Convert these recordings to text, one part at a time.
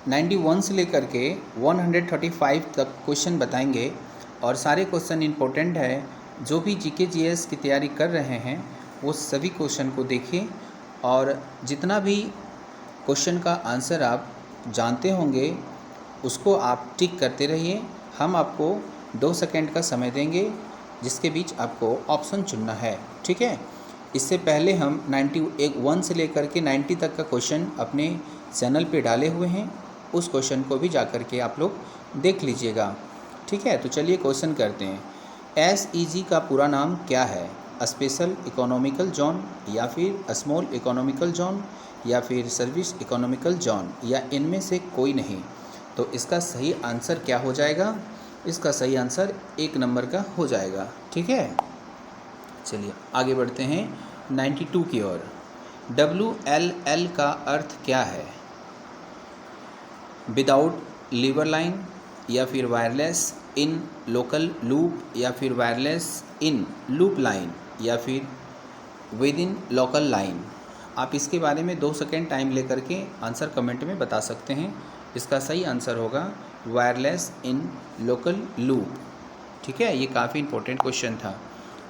91 से लेकर के 135 तक क्वेश्चन बताएंगे और सारे क्वेश्चन इम्पोर्टेंट है। जो भी जीके जीएस की तैयारी कर रहे हैं वो सभी क्वेश्चन को देखिए और जितना भी क्वेश्चन का आंसर आप जानते होंगे उसको आप टिक करते रहिए। हम आपको 2 सेकंड का समय देंगे जिसके बीच आपको ऑप्शन चुनना है, ठीक है। इससे पहले हम 91 से लेकर के 90 तक का क्वेश्चन अपने चैनल पे डाले हुए हैं, उस क्वेश्चन को भी जा कर के आप लोग देख लीजिएगा, ठीक है। तो चलिए क्वेश्चन करते हैं। SEZ का पूरा नाम क्या है? स्पेशल इकोनॉमिकल जोन या फिर स्मॉल इकोनॉमिकल जोन या फिर सर्विस इकोनॉमिकल जोन या इनमें से कोई नहीं। तो इसका सही आंसर क्या हो जाएगा? इसका सही आंसर 1 नंबर का हो जाएगा, ठीक है। चलिए आगे बढ़ते हैं 92 की ओर। WLL का अर्थ क्या है? विदाउट लीवर लाइन या फिर वायरलेस इन लोकल लूप या फिर वायरलेस इन लूप लाइन या फिर विद इन लोकल लाइन। आप इसके बारे में 2 सेकेंड टाइम लेकर के आंसर कमेंट में बता सकते हैं। इसका सही आंसर होगा वायरलेस इन लोकल लूप, ठीक है। ये काफ़ी इंपॉर्टेंट क्वेश्चन था।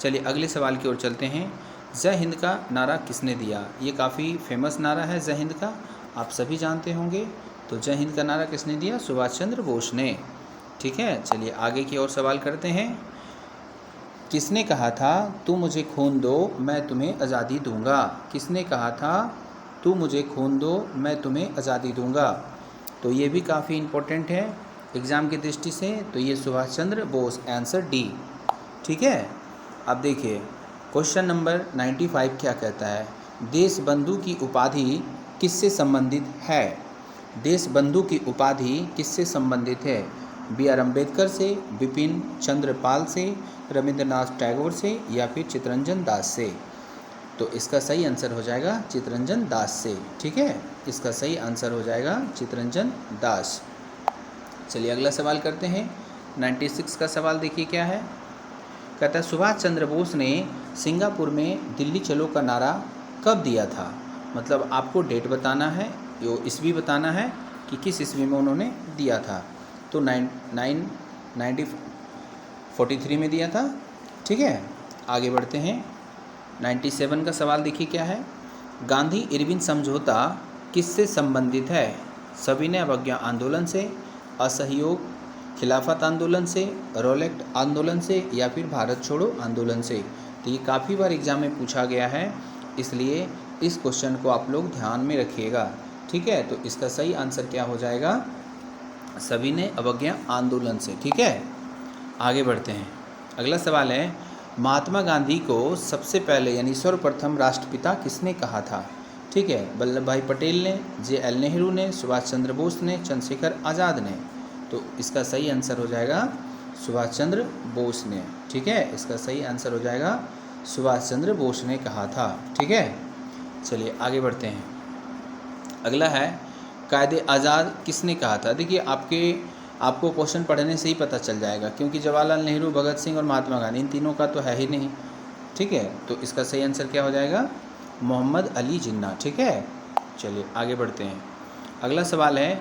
चलिए अगले सवाल की ओर चलते हैं। जय हिंद का नारा किसने दिया? ये काफ़ी फेमस नारा है जय हिंद का, आप सभी जानते होंगे। तो जय हिंद का नारा किसने दिया? सुभाष चंद्र बोस ने, ठीक है। चलिए आगे की ओर सवाल करते हैं। किसने कहा था तू मुझे खून दो मैं तुम्हें आज़ादी दूंगा? किसने कहा था तू मुझे खून दो मैं तुम्हें आज़ादी दूंगा? तो ये भी काफ़ी इम्पोर्टेंट है एग्ज़ाम की दृष्टि से। तो ये सुभाष चंद्र बोस, आंसर डी, ठीक है। अब देखिए क्वेश्चन नंबर 95 क्या कहता है? देश बंधु की उपाधि किससे संबंधित है? देश बंधु की उपाधि किससे संबंधित है? BR अम्बेडकर से, बिपिन चंद्र पाल से, रविंद्रनाथ टैगोर से या फिर चित्तरंजन दास से? तो इसका सही आंसर हो जाएगा चित्तरंजन दास से, ठीक है। इसका सही आंसर हो जाएगा चित्तरंजन दास। चलिए अगला सवाल करते हैं। 96 का सवाल देखिए क्या है। कहता है सुभाष चंद्र बोस ने सिंगापुर में दिल्ली चलो का नारा कब दिया था? मतलब आपको डेट बताना है, यो ईस्वी बताना है कि किस ईस्वी में उन्होंने दिया था। तो 1943 में दिया था, ठीक है। आगे बढ़ते हैं। 97 का सवाल देखिए क्या है। गांधी इरविन समझौता किससे संबंधित है? सविनय अवज्ञा आंदोलन से, असहयोग खिलाफत आंदोलन से, रोलेक्ट आंदोलन से या फिर भारत छोड़ो आंदोलन से? तो ये काफ़ी बार एग्जाम में पूछा गया है, इसलिए इस क्वेश्चन को आप लोग ध्यान में रखिएगा, ठीक है। तो इसका सही आंसर क्या हो जाएगा? सविनय अवज्ञा आंदोलन से, ठीक है। आगे बढ़ते हैं। अगला सवाल है महात्मा गांधी को सबसे पहले यानी सर्वप्रथम राष्ट्रपिता किसने कहा था? ठीक है, वल्लभ भाई पटेल ने, JL नेहरू ने, सुभाष चंद्र बोस ने, चंद्रशेखर आज़ाद ने? तो इसका सही आंसर हो जाएगा सुभाष चंद्र बोस ने, ठीक है। इसका सही आंसर हो जाएगा सुभाष चंद्र बोस ने कहा था, ठीक है। चलिए आगे बढ़ते हैं। अगला है कायदे आज़ाद किसने कहा था? देखिए आपको क्वेश्चन पढ़ने से ही पता चल जाएगा, क्योंकि जवाहरलाल नेहरू, भगत सिंह और महात्मा गांधी इन तीनों का तो है ही नहीं, ठीक है। तो इसका सही आंसर क्या हो जाएगा? मोहम्मद अली जिन्ना, ठीक है। चलिए आगे बढ़ते हैं। अगला सवाल है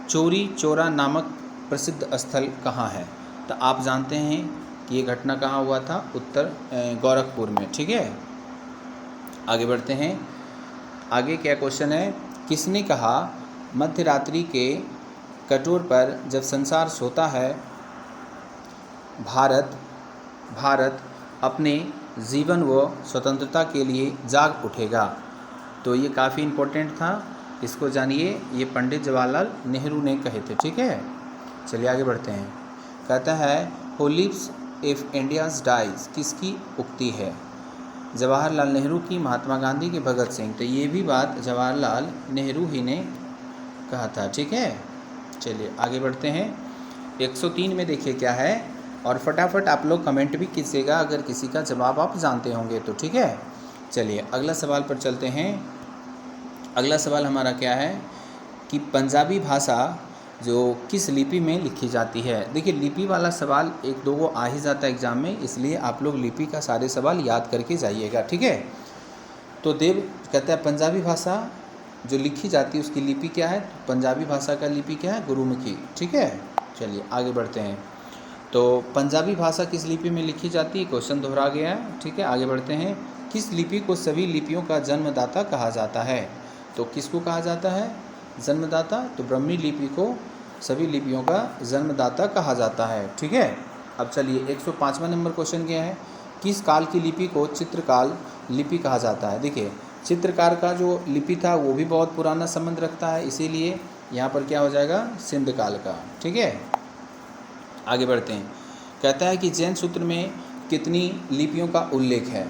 चौरी चौरा नामक प्रसिद्ध स्थल कहाँ है? तो आप जानते हैं कि ये घटना कहाँ हुआ था? उत्तर गोरखपुर में, ठीक है। आगे बढ़ते हैं। आगे क्या क्वेश्चन है? किसने कहा मध्य रात्रि के कटोर पर जब संसार सोता है भारत अपने जीवन व स्वतंत्रता के लिए जाग उठेगा? तो ये काफ़ी इम्पोर्टेंट था, इसको जानिए। ये पंडित जवाहरलाल नेहरू ने कहे थे, ठीक है। चलिए आगे बढ़ते हैं। कहता है who lives if India's dies किसकी उक्ति है? जवाहरलाल नेहरू की, महात्मा गांधी की, भगत सिंह? तो ये भी बात जवाहरलाल नेहरू ही ने कहा था, ठीक है। चलिए आगे बढ़ते हैं। 103 में देखिए क्या है, और फटाफट आप लोग कमेंट भी कीजिएगा अगर किसी का जवाब आप जानते होंगे तो, ठीक है। चलिए अगला सवाल पर चलते हैं। अगला सवाल हमारा क्या है कि पंजाबी भाषा जो किस लिपि में लिखी जाती है? देखिए लिपि वाला सवाल 1-2 को आ ही जाता है एग्ज़ाम में, इसलिए आप लोग लिपि का सारे सवाल याद करके जाइएगा, ठीक है। तो देव कहता है पंजाबी भाषा जो लिखी जाती है उसकी लिपि क्या है? पंजाबी भाषा का लिपि क्या है? गुरुमुखी। ठीक है, चलिए आगे बढ़ते हैं। तो पंजाबी भाषा किस लिपि में लिखी जाती है? क्वेश्चन दोहरा गया है। ठीक है, आगे बढ़ते हैं। किस लिपि को सभी लिपियों का जन्मदाता कहा जाता है? तो किसको कहा जाता है जन्मदाता? तो ब्राह्मी लिपि को सभी लिपियों का जन्मदाता कहा जाता है। ठीक है, अब चलिए 105वां नंबर क्वेश्चन क्या है? किस काल की लिपि को चित्रकाल लिपि कहा जाता है? देखिए, चित्रकार का जो लिपि था वो भी बहुत पुराना संबंध रखता है, इसीलिए यहाँ पर क्या हो जाएगा? सिंध काल का। ठीक है, आगे बढ़ते हैं। कहता है कि जैन सूत्र में कितनी लिपियों का उल्लेख है?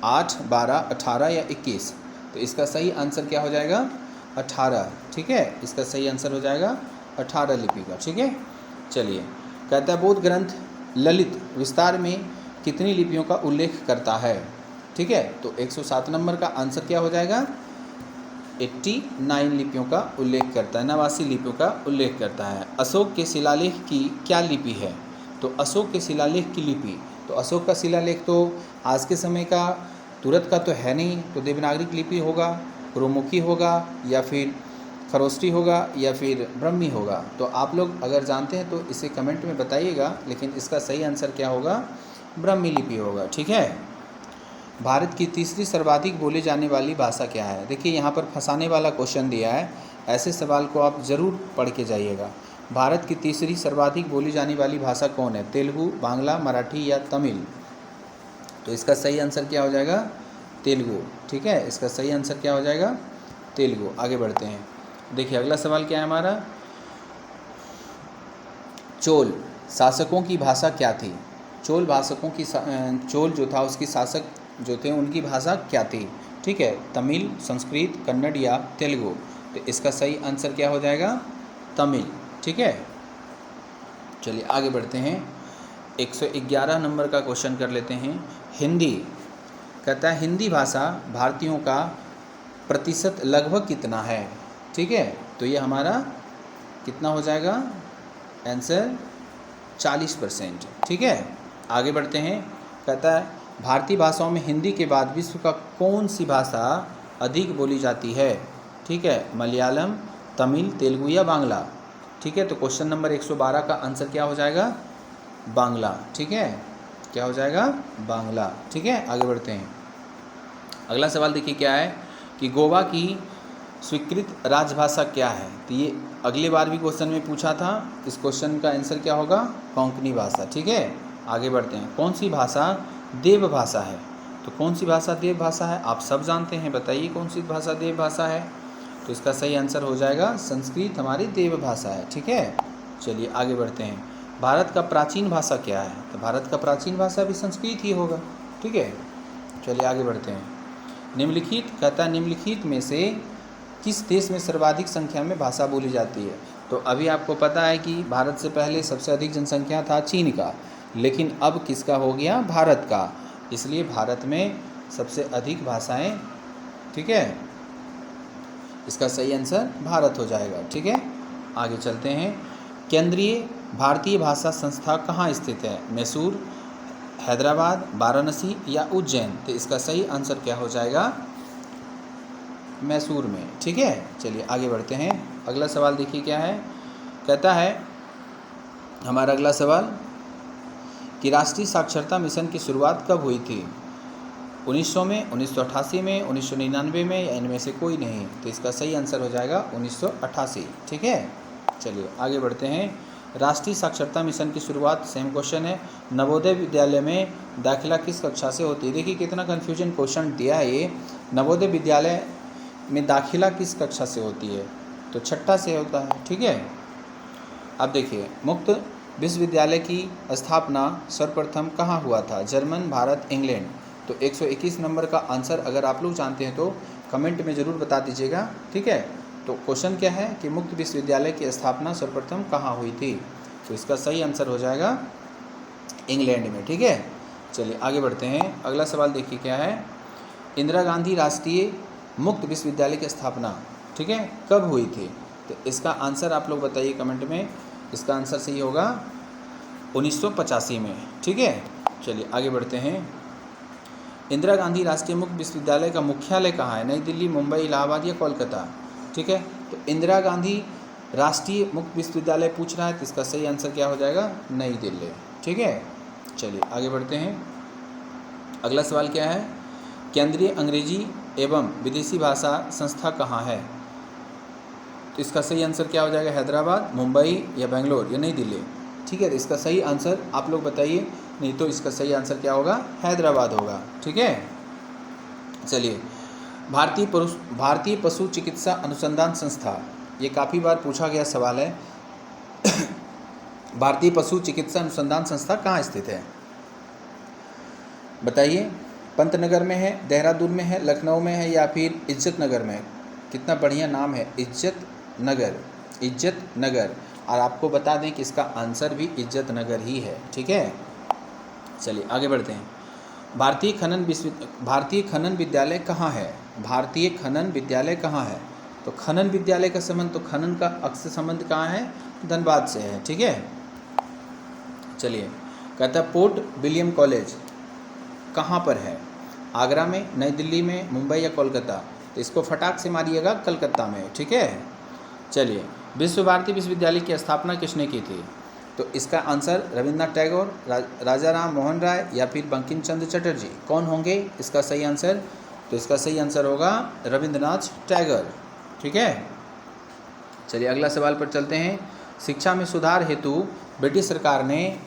8, 12, 18 या 21? तो इसका सही आंसर क्या हो जाएगा? 18। ठीक है, इसका सही आंसर हो जाएगा 18 लिपि का। ठीक है, चलिए कहता है बौद्ध ग्रंथ ललित विस्तार में कितनी लिपियों का उल्लेख करता है? ठीक है, तो 107 नंबर का आंसर क्या हो जाएगा? 89 लिपियों का उल्लेख करता है, 89 लिपियों का उल्लेख करता है। अशोक के शिलालेख की क्या लिपि है? तो अशोक के शिलालेख की लिपि, तो अशोक का शिलालेख तो आज के समय का तुरंत का तो है नहीं, तो देवनागरी लिपि होगा, गुरुमुखी होगा, या फिर खरोष्टी होगा, या फिर ब्राह्मी होगा। तो आप लोग अगर जानते हैं तो इसे कमेंट में बताइएगा, लेकिन इसका सही आंसर क्या होगा? ब्राह्मी लिपि होगा। ठीक है, भारत की तीसरी सर्वाधिक बोली जाने वाली भाषा क्या है? देखिए, यहाँ पर फंसाने वाला क्वेश्चन दिया है, ऐसे सवाल को आप ज़रूर पढ़ के जाइएगा। भारत की तीसरी सर्वाधिक बोली जाने वाली भाषा कौन है? तेलुगु, बांग्ला, मराठी या तमिल? तो इसका सही आंसर क्या हो जाएगा? तेलुगु। ठीक है, इसका सही आंसर क्या हो जाएगा? तेलुगु। आगे बढ़ते हैं। देखिए, अगला सवाल क्या है हमारा? चोल शासकों की भाषा क्या थी? चोल भाषकों की चोल जो था उसकी शासक जो थे उनकी भाषा क्या थी? ठीक है, तमिल, संस्कृत, कन्नड़ या तेलुगु? तो इसका सही आंसर क्या हो जाएगा? तमिल। ठीक है, चलिए आगे बढ़ते हैं। 111 नंबर का क्वेश्चन कर लेते हैं। हिंदी, कहता है हिंदी भाषा भारतीयों का प्रतिशत लगभग कितना है? ठीक है, तो ये हमारा कितना हो जाएगा? आंसर 40%। ठीक है, आगे बढ़ते हैं। कहता है भारतीय भाषाओं में हिंदी के बाद विश्व का कौन सी भाषा अधिक बोली जाती है? ठीक है, मलयालम, तमिल, तेलुगु या बांग्ला? ठीक है, तो क्वेश्चन नंबर 112 का आंसर क्या हो जाएगा? बांग्ला। ठीक है, क्या हो जाएगा? बांग्ला। ठीक है, आगे बढ़ते हैं। अगला सवाल देखिए क्या है कि गोवा की स्वीकृत राजभाषा क्या है? तो ये अगले बार भी क्वेश्चन में पूछा था। इस क्वेश्चन का आंसर क्या होगा? कोंकणी भाषा। ठीक है, आगे बढ़ते हैं। कौन सी भाषा देव भाषा है? तो कौन सी भाषा देव भाषा है? आप सब जानते हैं, बताइए कौन सी भाषा देव भाषा है? तो इसका सही आंसर हो जाएगा संस्कृत हमारी देव भाषा है। ठीक है, चलिए आगे बढ़ते हैं। भारत का प्राचीन भाषा क्या है? तो भारत का प्राचीन भाषा भी संस्कृत ही होगा। ठीक है, चलिए आगे बढ़ते हैं। निम्नलिखित, कहता है निम्नलिखित में से किस देश में सर्वाधिक संख्या में भाषा बोली जाती है? तो अभी आपको पता है कि भारत से पहले सबसे अधिक जनसंख्या था चीन का, लेकिन अब किसका हो गया? भारत का। इसलिए भारत में सबसे अधिक भाषाएं। ठीक है, इसका सही आंसर भारत हो जाएगा। ठीक है, आगे चलते हैं। केंद्रीय भारतीय भाषा संस्था कहाँ स्थित है? मैसूर, हैदराबाद, वाराणसी या उज्जैन? तो इसका सही आंसर क्या हो जाएगा? मैसूर में। ठीक है, चलिए आगे बढ़ते हैं। अगला सवाल देखिए क्या है। कहता है हमारा अगला सवाल कि राष्ट्रीय साक्षरता मिशन की शुरुआत कब हुई थी? 1900 में, 1988 में, 1999 में या इनमें से कोई नहीं? तो इसका सही आंसर हो जाएगा 1988। ठीक है, चलिए आगे बढ़ते हैं। राष्ट्रीय साक्षरता मिशन की शुरुआत, सेम क्वेश्चन है, नवोदय विद्यालय में दाखिला किस कक्षा से होती है? देखिए कितना कन्फ्यूजन क्वेश्चन दिया है ये। नवोदय विद्यालय में दाखिला किस कक्षा से होती है? तो छठा से होता है। ठीक है, अब देखिए मुक्त विश्वविद्यालय की स्थापना सर्वप्रथम कहाँ हुआ था? German, Bharat, England? तो 121 नंबर का आंसर अगर आप लोग जानते हैं तो कमेंट में ज़रूर बता दीजिएगा। ठीक है, तो क्वेश्चन क्या है कि मुक्त विश्वविद्यालय की स्थापना सर्वप्रथम कहाँ हुई थी? तो इसका सही आंसर हो जाएगा इंग्लैंड में। ठीक है, चलिए आगे बढ़ते हैं। अगला सवाल देखिए क्या है। इंदिरा गांधी राष्ट्रीय मुक्त विश्वविद्यालय की स्थापना, ठीक है, कब हुई थी? तो इसका आंसर आप लोग बताइए कमेंट में। इसका आंसर सही होगा 1985 में। ठीक है, चलिए आगे बढ़ते हैं। इंदिरा गांधी राष्ट्रीय मुक्त विश्वविद्यालय का मुख्यालय कहाँ है? नई दिल्ली, मुंबई, इलाहाबाद या कोलकाता? ठीक है। तो इंदिरा गांधी राष्ट्रीय मुक्त विश्वविद्यालय पूछ रहा है, तो इसका सही आंसर क्या हो जाएगा? नई दिल्ली, ठीक है। चलिए आगे बढ़ते हैं। अगला सवाल क्या है? केंद्रीय अंग्रेजी एवं विदेशी भाषा संस्था कहाँ है? तो इसका सही आंसर क्या हो जाएगा? हैदराबाद, मुंबई या बेंगलोर या नई दिल्ली, ठीक है। तो इसका सही आंसर आप लोग बताइए, नहीं तो इसका सही आंसर क्या होगा? हैदराबाद होगा, ठीक है। चलिए, भारतीय पशु चिकित्सा अनुसंधान संस्था, ये काफ़ी बार पूछा गया सवाल है। भारतीय पशु चिकित्सा अनुसंधान संस्था कहाँ स्थित है? बताइए। पंतनगर में है, देहरादून में है, लखनऊ में है या फिर इज्जत नगर में? कितना बढ़िया नाम है, इज्जत नगर। और आपको बता दें कि इसका आंसर भी इज्जत नगर ही है, ठीक है। चलिए आगे बढ़ते हैं। भारतीय खनन विद्यालय कहाँ है? भारतीय खनन विद्यालय कहाँ है? तो खनन विद्यालय का संबंध, तो खनन का अक्सर संबंध कहाँ है? धनबाद से है, ठीक है। चलिए, कहता है पोर्ट विलियम कॉलेज कहाँ पर है? आगरा में, नई दिल्ली में, मुंबई या कोलकाता? तो इसको फटाक से मारिएगा, कलकत्ता में, ठीक है। चलिए, विश्व भारती विश्वविद्यालय की स्थापना किसने की थी? तो इसका आंसर रविन्द्रनाथ टैगोर, राजा राम मोहन राय या फिर बंकिम चंद्र चटर्जी, कौन होंगे इसका सही आंसर? तो इसका सही आंसर होगा रविन्द्रनाथ टैगोर, ठीक है। चलिए अगला सवाल पर चलते हैं। शिक्षा में सुधार हेतु ब्रिटिश सरकार ने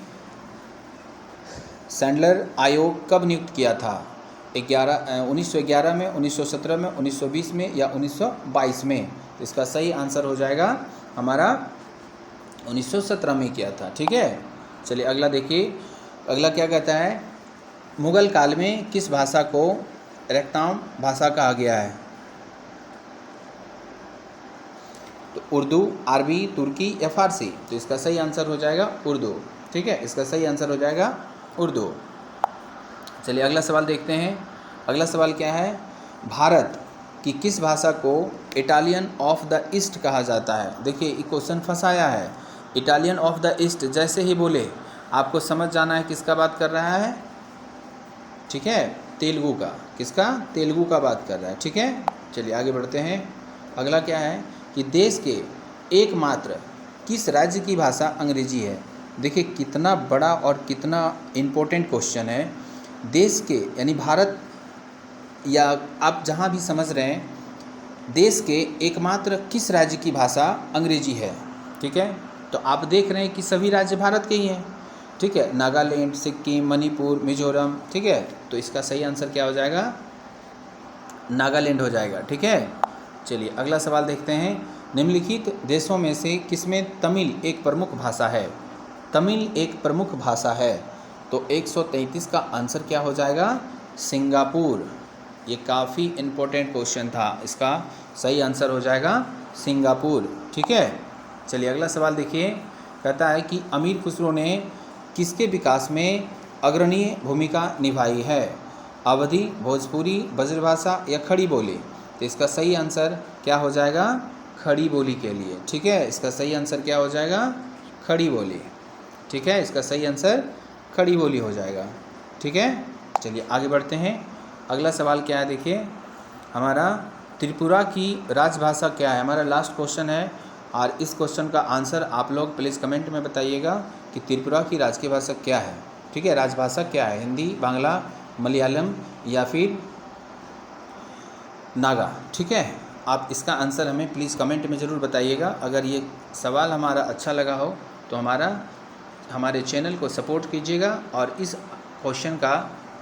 सैंडलर आयोग कब नियुक्त किया था? 1911 में, 1917 में, 1920 में या 1922 में? तो इसका सही आंसर हो जाएगा हमारा 1917 में किया था, ठीक है। चलिए अगला देखिए, अगला क्या कहता है? मुगल काल में किस भाषा को रैक्ताम भाषा कहा गया है? तो उर्दू, अरबी, तुर्की या फारसी? तो इसका सही आंसर हो जाएगा उर्दू, ठीक है। इसका सही आंसर हो जाएगा उर्दू। चलिए अगला सवाल देखते हैं। अगला सवाल क्या है? भारत की किस भाषा को इटालियन ऑफ द ईस्ट कहा जाता है? देखिए ये क्वेश्चन फंसाया है। इटालियन ऑफ द ईस्ट जैसे ही बोले आपको समझ जाना है किसका बात कर रहा है, ठीक है। तेलुगु का, किसका? तेलुगु का बात कर रहा है, ठीक है। चलिए आगे बढ़ते हैं। अगला क्या है कि देश के एकमात्र किस राज्य की भाषा अंग्रेजी है? देखिए कितना बड़ा और कितना इम्पोर्टेंट क्वेश्चन है। देश के यानी भारत या आप जहाँ भी समझ रहे हैं, देश के एकमात्र किस राज्य की भाषा अंग्रेजी है, ठीक है। तो आप देख रहे हैं कि सभी राज्य भारत के ही हैं, ठीक है। नागालैंड, सिक्किम, मणिपुर, मिजोरम, ठीक है। तो इसका सही आंसर क्या हो जाएगा? नागालैंड हो जाएगा, ठीक है। चलिए अगला सवाल देखते हैं। निम्नलिखित देशों में से किसमें तमिल एक प्रमुख भाषा है? तमिल एक प्रमुख भाषा है, तो 133 का आंसर क्या हो जाएगा? सिंगापुर। ये काफ़ी इम्पोर्टेंट क्वेश्चन था, इसका सही आंसर हो जाएगा सिंगापुर, ठीक है। चलिए अगला सवाल देखिए, कहता है कि अमीर खुसरो ने किसके विकास में अग्रणीय भूमिका निभाई है? अवधी, भोजपुरी, ब्रजभाषा या खड़ी बोली? तो इसका सही आंसर क्या हो जाएगा? खड़ी बोली के लिए, ठीक है। इसका सही आंसर क्या हो जाएगा? खड़ी बोली, ठीक है। इसका सही आंसर खड़ी बोली हो जाएगा, ठीक है। चलिए आगे बढ़ते हैं। अगला सवाल क्या है देखिए, हमारा त्रिपुरा की राजभाषा क्या है? हमारा लास्ट क्वेश्चन है और इस क्वेश्चन का आंसर आप लोग प्लीज़ कमेंट में बताइएगा कि त्रिपुरा की राजकीय भाषा क्या है, ठीक है। राजभाषा क्या है? हिंदी, बांग्ला, मलयालम या फिर नागा, ठीक है। आप इसका आंसर हमें प्लीज़ कमेंट में ज़रूर बताइएगा। अगर ये सवाल हमारा अच्छा लगा हो तो हमारे चैनल को सपोर्ट कीजिएगा और इस क्वेश्चन का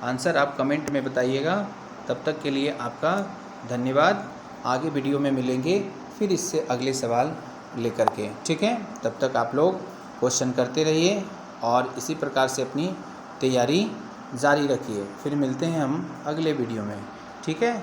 आंसर आप कमेंट में बताइएगा। तब तक के लिए आपका धन्यवाद। आगे वीडियो में मिलेंगे फिर इससे अगले सवाल लेकर के, ठीक है। तब तक आप लोग क्वेश्चन करते रहिए और इसी प्रकार से अपनी तैयारी जारी रखिए। फिर मिलते हैं हम अगले वीडियो में, ठीक है।